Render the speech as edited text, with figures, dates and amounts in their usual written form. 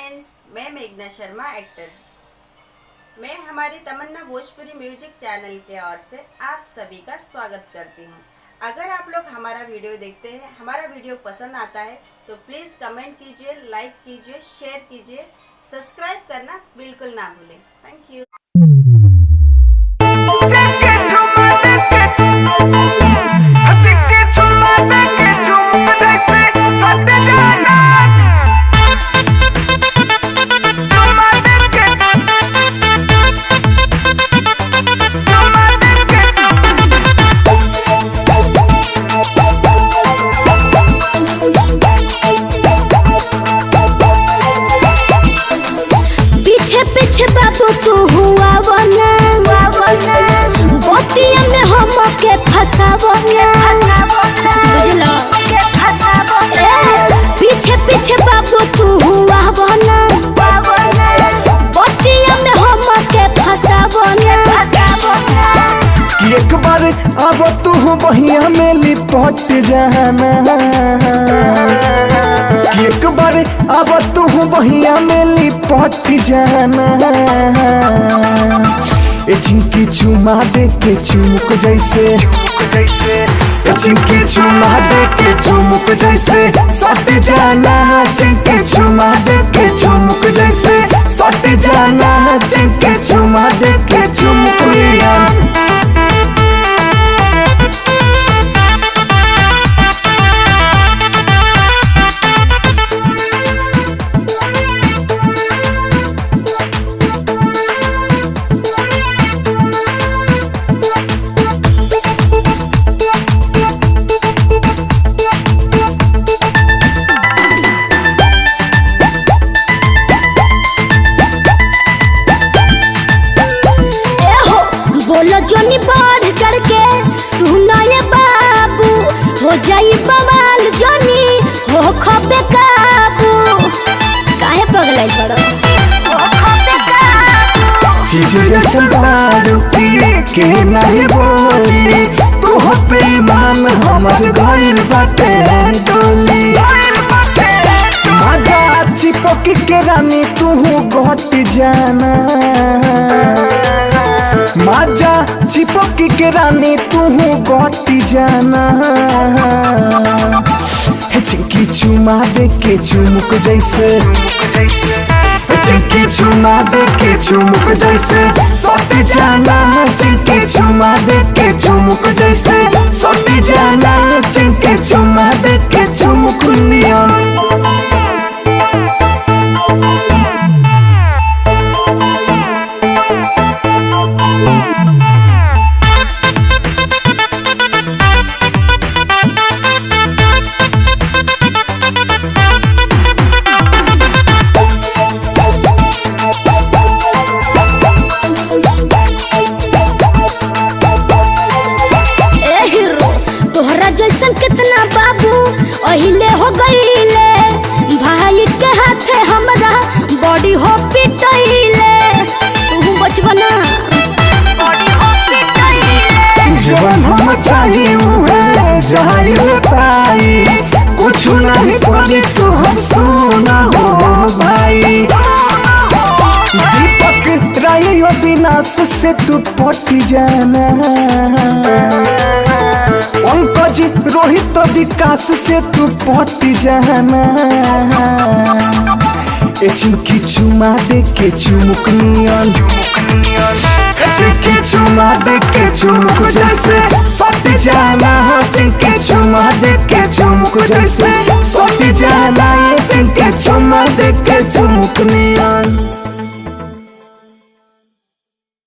Friends, मैं मेघना Sharma actor. मैं हमारी तमन्ना भोजपुरी म्यूजिक चैनल के ओर से आप सभी का स्वागत करती हूं। अगर आप लोग हमारा वीडियो देखते हैं, हमारा वीडियो पसंद आता है तो प्लीज़ कमेंट कीजिए, लाइक कीजिए, शेयर कीजिए, सब्सक्राइब करना बिल्कुल ना भूलें। Thank you. पीछे बाबू तू हुआ वना बोतिया में हम के फसावना बुझलो। पीछे पीछे बाबू तू हुआ वना बोतिया में हम के फसावना। एक बार अब तू बहिया में लिपट जाना, एक बार अब तू बहिया में लिपट जाना। चिंकी चुमा दे के चुमुक जैसे, चिंकी चुमा दे के चुमुक जैसे सट जाना। चिंकी चुमा दे के चुमुक जैसे सट जाना। चिंकी चुमा दे के चुमुक लिया। बोलो जोनी बढ़ चढ़ के सुना ये बाबू, हो जाई बवाल जोनी हो खबे काबू। काहे पगलाइल पड़ो हो खबे काबू। चीज जैसा दारू पिए के नहीं बोली, तू हो बेईमान हमर गइल बाटे डोली। मजा चिपकी के रानी तू घट जाना, मजा चिपकी के रानी तू घट जाना। चिंकी चुमा दे के चुमुक जैसे, चिंकी चुमा दे के चुमुक जैसे सट जाना। चिंकी चुमा दे के चुमुक जैसे सट जाना। चिंकी चुमा दे के चुमुक लिया। जैसन कितना बाबू अहिले हो गईले, भाई के हाथे हमरा बॉडी हो पिटैले। तू बचबना बॉडी हो पिटैले। जीवन हम चाहिए उहे जाइल पाई, कुछ नहीं बोली तू हम सुना हो भाई। दीपक राय विनाश से तू पट जाना। पंकज रोहित विकास से तू पट जाना। चिंकी चुमा दे के चुमुक नियन, चिंकी चुमा दे के चुमुक जैसे सट जाना। चिंकी चुमा दे के चुमुक जैसे सट जाना। चिंकी चुमा दे के चुमुक नियन।